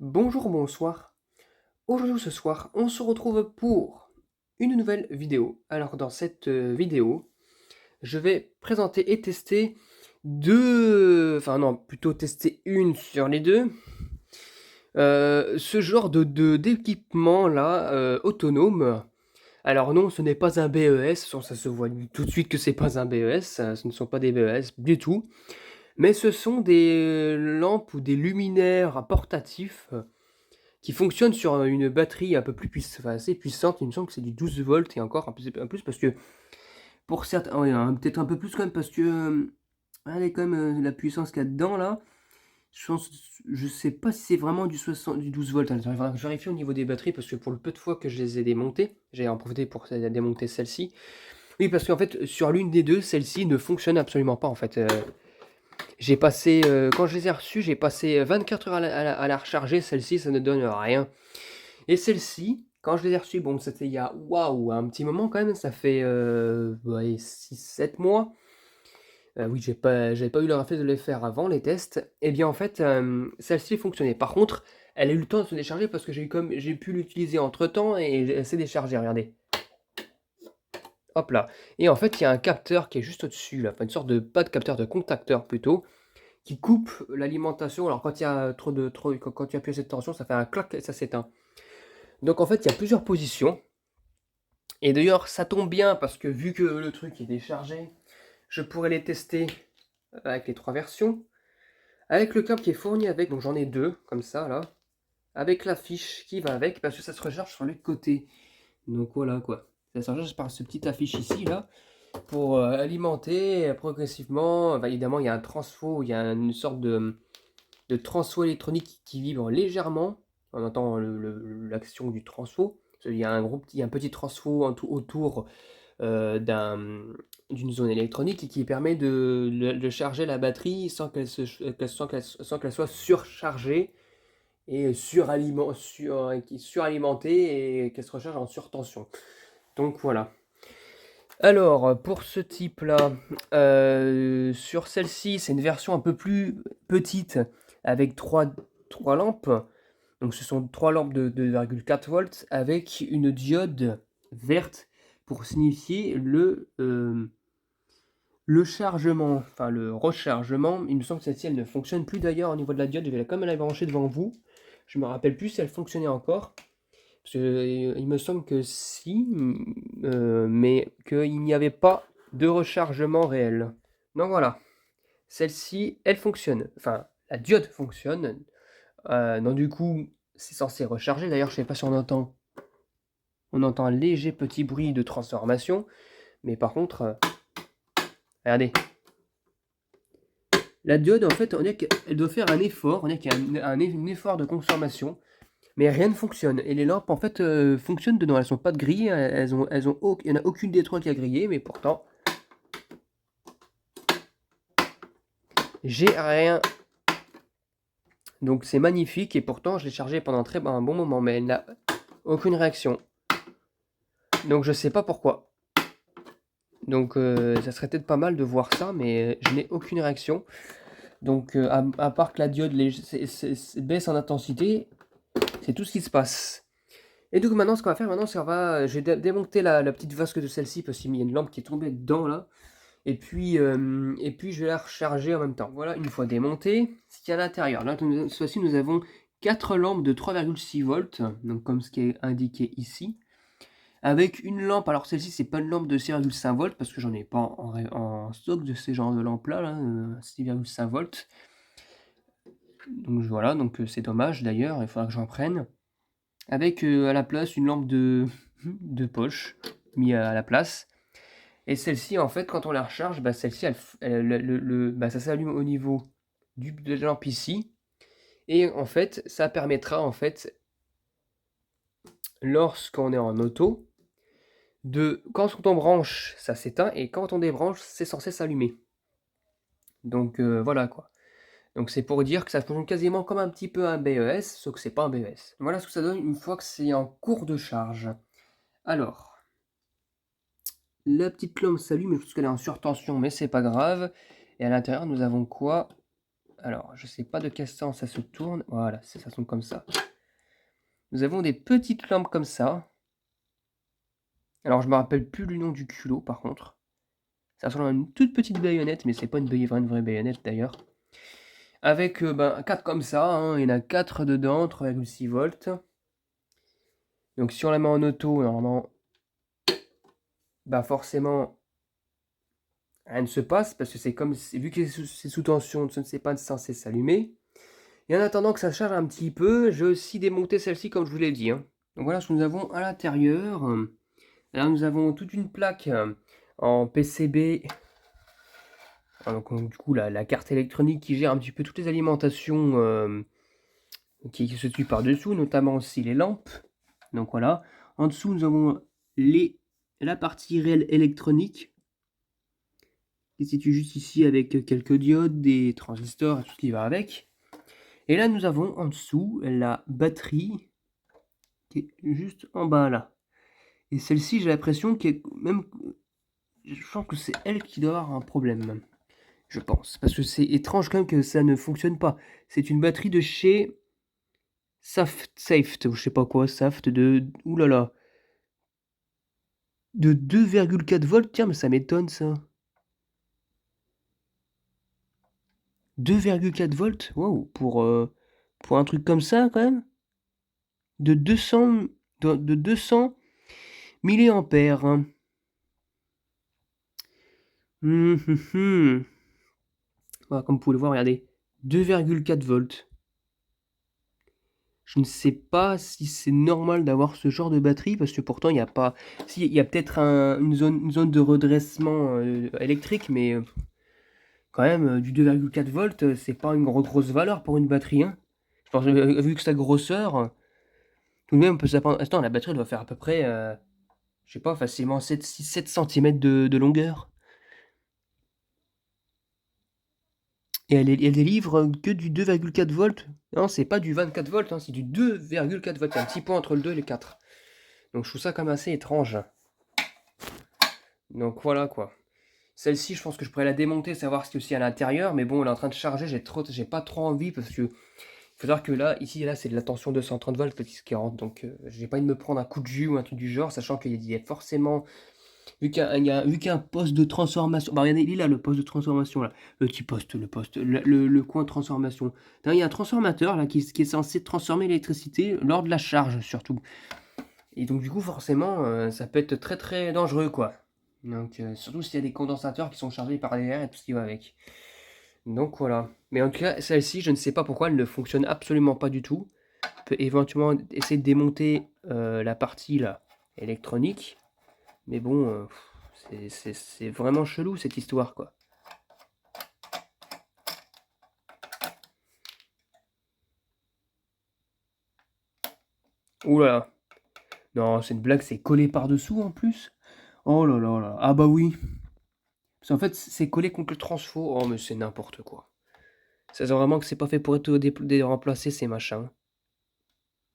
Bonjour, bonsoir. Aujourd'hui ou ce soir, on se retrouve pour une nouvelle vidéo. Alors dans cette vidéo, je vais présenter et tester deux, enfin non, plutôt tester une sur les deux, ce genre d'équipement là, autonome. Alors non, ce n'est pas un BES, ça se voit tout de suite que c'est pas un BES, ce ne sont pas des BES du tout, mais ce sont des lampes ou des luminaires portatifs qui fonctionne sur une batterie un peu plus enfin, assez puissante. Il me semble que c'est du 12 volts et encore un plus parce que pour certains, ouais, peut-être un peu plus quand même parce que allez, quand même la puissance qu'il y a dedans là. Je sais pas si c'est vraiment du 12 volts. Il faudra que je vérifie au niveau des batteries parce que pour le peu de fois que je les ai démontées, j'ai en profité pour démonter celle-ci. Oui, parce qu'en fait, sur l'une des deux, celle-ci ne fonctionne absolument pas en fait. J'ai passé, quand je les ai reçues, j'ai passé 24 heures à la recharger. Celle-ci, ça ne donne rien. Et celle-ci, quand je les ai reçues, bon, c'était il y a, waouh, un petit moment quand même, ça fait ouais, 6-7 mois. Oui, j'avais pas eu le réflexe de les faire avant, les tests. Et bien en fait, celle-ci fonctionnait. Par contre, elle a eu le temps de se décharger parce que j'ai pu l'utiliser entre temps et elle s'est déchargée, regardez. Hop là. Et en fait, il y a un capteur qui est juste au-dessus, là, enfin une sorte de, pas de capteur, de contacteur plutôt, qui coupe l'alimentation. Alors quand il y a quand tu appuies à cette tension, ça fait un clac et ça s'éteint. Donc en fait, il y a plusieurs positions. Et d'ailleurs, ça tombe bien parce que vu que le truc est déchargé, je pourrais les tester avec les trois versions. Avec le câble qui est fourni avec, donc j'en ai deux, comme ça, là. Avec la fiche qui va avec, parce que ça se recharge sur les côtés. Donc voilà, quoi. Ça se recharge par ce petit affiche ici, là, pour alimenter progressivement. Enfin, évidemment, il y a un transfo, il y a une sorte de transfo électronique qui vibre légèrement. On entend l'action du transfo. Il y a il y a un petit transfo autour d'une zone électronique et qui permet de charger la batterie sans qu'elle soit surchargée et suralimentée et qu'elle se recharge en surtension. Donc voilà. Alors, pour ce type-là, sur celle-ci, c'est une version un peu plus petite avec trois lampes. Donc ce sont trois lampes de 2,4 volts avec une diode verte pour signifier le chargement, enfin le rechargement. Il me semble que celle-ci, elle ne fonctionne plus d'ailleurs au niveau de la diode. Je vais quand même la brancher devant vous. Je me rappelle plus si elle fonctionnait encore. Parce que, il me semble que si, mais qu'il n'y avait pas de rechargement réel. Donc voilà, celle-ci, elle fonctionne. Enfin, la diode fonctionne. Donc du coup, c'est censé recharger. D'ailleurs, je sais pas si on entend. On entend un léger petit bruit de transformation. Mais par contre, regardez. La diode, en fait, on dirait qu'elle doit faire un effort. On dirait qu'il y a un effort de consommation. Mais rien ne fonctionne. Et les lampes, en fait, fonctionnent dedans. Elles sont pas de grillées. Il n'y en a aucune des trois qui a grillé. Mais pourtant, j'ai rien. Donc c'est magnifique. Et pourtant, je l'ai chargé pendant un bon moment. Mais elle n'a aucune réaction. Donc je sais pas pourquoi. Donc ça serait peut-être pas mal de voir ça. Mais je n'ai aucune réaction. Donc à part que la diode baisse en intensité, c'est tout ce qui se passe. Et donc maintenant, ce qu'on va faire maintenant, c'est je vais démonter la petite vasque de celle-ci parce qu'il y a une lampe qui est tombée dedans là. Et puis je vais la recharger en même temps. Voilà, une fois démontée, ce qu'il y a à l'intérieur. Là, cette fois-ci, nous avons 4 lampes de 3,6 volts, donc comme ce qui est indiqué ici. Avec une lampe, alors celle-ci, c'est pas une lampe de 6,5 volts parce que j'en ai pas en stock de ces genres de lampes-là, là, 6,5 volts. Donc voilà, donc c'est dommage d'ailleurs, il faudra que j'en prenne. Avec à la place une lampe de poche mis à la place. Et celle-ci, en fait, quand on la recharge, bah, celle-ci, bah, ça s'allume au niveau de la lampe ici. Et en fait, ça permettra, en fait, lorsqu'on est en auto, quand on branche, ça s'éteint. Et quand on débranche, c'est censé s'allumer. Donc voilà quoi. Donc c'est pour dire que ça fonctionne quasiment comme un petit peu un BES, sauf que c'est pas un BES. Voilà ce que ça donne une fois que c'est en cours de charge. Alors, la petite lampe s'allume, je pense qu'elle est en surtension, mais c'est pas grave. Et à l'intérieur, nous avons quoi? Alors, je sais pas de quel sens ça se tourne. Voilà, ça tourne comme ça. Nous avons des petites lampes comme ça. Alors, je me rappelle plus le nom du culot, par contre. Ça ressemble à une toute petite baïonnette, mais c'est pas une vraie baïonnette d'ailleurs. Avec 4 comme ça, hein, il y en a 4 dedans, 3,6 volts. Donc si on la met en auto, normalement, bah forcément, rien ne se passe, parce que c'est comme, vu que c'est sous tension, ce n'est pas censé s'allumer. Et en attendant que ça charge un petit peu, j'ai aussi démonté celle-ci comme je vous l'ai dit. Hein. Donc voilà ce que nous avons à l'intérieur. Là nous avons toute une plaque en PCB. Donc du coup la carte électronique qui gère un petit peu toutes les alimentations qui se suivent par-dessous, notamment aussi les lampes. Donc voilà. En dessous nous avons la partie réelle électronique qui se situe juste ici avec quelques diodes, des transistors et tout ce qui va avec. Et là nous avons en dessous la batterie qui est juste en bas là. Et celle-ci j'ai l'impression qu'elle même... Je pense que c'est elle qui doit avoir un problème. Je pense. Parce que c'est étrange quand même que ça ne fonctionne pas. C'est une batterie de chez Saft, ou je sais pas quoi, Saft de... Oulala. De 2,4 volts, tiens, mais ça m'étonne ça. 2,4 volts, waouh, pour un truc comme ça quand même. De 200 milliampères. Hein. Voilà, comme vous pouvez le voir, regardez. 2,4 volts. Je ne sais pas si c'est normal d'avoir ce genre de batterie, parce que pourtant il n'y a pas... Si, il y a peut-être une zone de redressement électrique, mais quand même, du 2,4 volts, c'est pas une grosse valeur pour une batterie. Hein. Je pense, vu que sa grosseur, tout de même on peut s'attendre... Attends, la batterie elle doit faire à peu près, je sais pas, facilement 7 cm de longueur. Et elle délivre que du 2,4 volts. Non, c'est pas du 24 volts, hein, c'est du 2,4 volts. Il y a un petit point entre le 2 et le 4. Donc je trouve ça quand même assez étrange. Donc voilà quoi. Celle-ci, je pense que je pourrais la démonter, savoir ce qu'il y a aussi à l'intérieur. Mais bon, elle est en train de charger, j'ai pas trop envie parce que... Il faut savoir que là, ici, là, c'est de la tension 230 volts qui rentre. Donc j'ai pas envie de me prendre un coup de jus ou un truc du genre, sachant qu'il y a forcément... Vu qu'il y a un poste de transformation. Bah, regardez, il est là, le poste de transformation, là. Le petit poste, le coin de transformation. Il y a un transformateur, là, qui est censé transformer l'électricité lors de la charge, surtout. Et donc, du coup, forcément, ça peut être très, très dangereux, quoi. Donc, surtout s'il y a des condensateurs qui sont chargés par l'air et tout ce qui va avec. Donc, voilà. Mais en tout cas, celle-ci, je ne sais pas pourquoi, elle ne fonctionne absolument pas du tout. On peut éventuellement essayer de démonter la partie, là, électronique. Mais bon, c'est vraiment chelou cette histoire, quoi. Ouh là là. Non, c'est une blague, c'est collé par-dessous en plus. Oh là là là. Ah bah oui. Parce qu'en fait, c'est collé contre le transfo. Oh, mais c'est n'importe quoi. Ça sent vraiment que c'est pas fait pour être remplacé ces machins.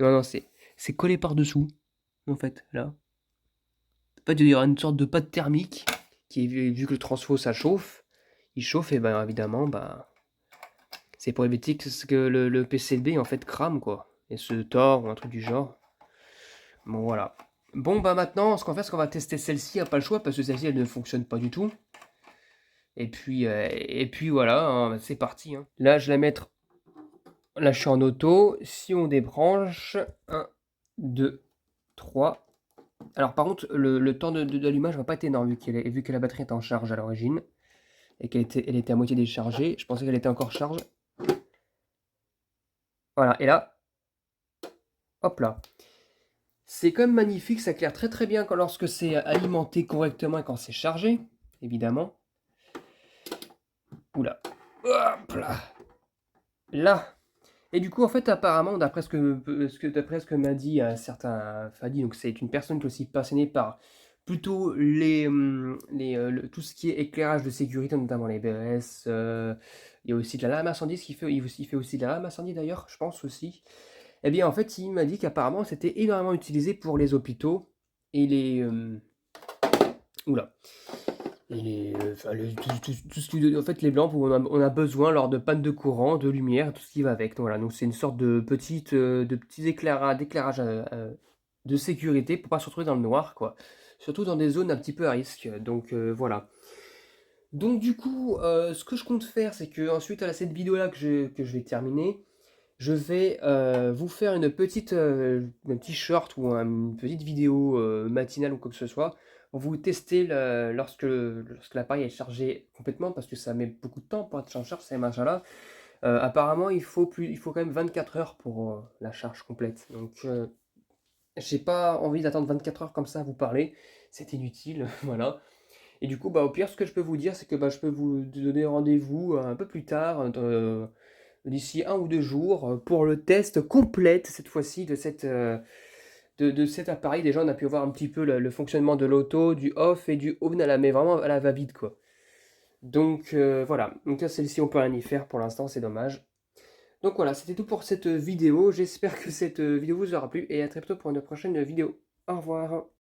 Non, non, c'est collé par-dessous. En fait, là. En fait, il y aura une sorte de pâte thermique qui, vu que le transfo ça chauffe, il chauffe et ben évidemment, bah, c'est pour éviter que le PCB en fait crame quoi. Et se tord ou un truc du genre. Bon voilà. Bon bah maintenant, ce qu'on va faire, c'est qu'on va tester celle-ci, pas le choix, parce que celle-ci elle ne fonctionne pas du tout. Et puis voilà, hein, c'est parti. Hein. Là, je vais la mettre. Là, je suis en auto. Si on débranche, 1, 2, 3. Alors par contre, le temps d'allumage va pas être énorme vu que la batterie est en charge à l'origine. Et elle était à moitié déchargée. Je pensais qu'elle était encore charge. Voilà, et là, hop là. C'est quand même magnifique, ça éclaire très très bien lorsque c'est alimenté correctement et quand c'est chargé, évidemment. Oula. Hop là. Là. Et du coup, en fait, apparemment, d'après ce que m'a dit un certain Fadi, donc c'est une personne qui est aussi passionnée par plutôt tout ce qui est éclairage de sécurité, notamment les BES. Il y a aussi de la lame incendie, il fait aussi de la lame incendie d'ailleurs, je pense aussi. Eh bien, en fait, il m'a dit qu'apparemment, c'était énormément utilisé pour les hôpitaux et les... Oula. enfin, tout ce qui en fait, les lampes où on a besoin lors de panne de courant, de lumière, tout ce qui va avec. Donc voilà, donc c'est une sorte de petits d'éclairage, de sécurité pour pas se retrouver dans le noir, quoi. Surtout dans des zones un petit peu à risque, donc voilà. Donc du coup, ce que je compte faire, c'est qu'ensuite à cette vidéo-là que je vais terminer, je vais, vous faire un petit short ou une petite vidéo, matinale ou quoi que ce soit, pour vous tester lorsque l'appareil est chargé complètement, parce que ça met beaucoup de temps pour être en charge ces machins-là. Apparemment il faut quand même 24 heures pour, la charge complète. Donc, j'ai pas envie d'attendre 24 heures comme ça à vous parler, c'est inutile, voilà. Et du coup, bah, au pire, ce que je peux vous dire, c'est que, bah, je peux vous donner rendez-vous, un peu plus tard, d'ici 1 ou 2 jours, pour le test complète, cette fois-ci, de cet appareil. Déjà, on a pu voir un petit peu le fonctionnement de l'auto, du off et du on mais vraiment à la va-vite, quoi. Donc, voilà. Donc là, celle-ci, on peut rien y faire pour l'instant, c'est dommage. Donc voilà, c'était tout pour cette vidéo. J'espère que cette vidéo vous aura plu et à très bientôt pour une prochaine vidéo. Au revoir.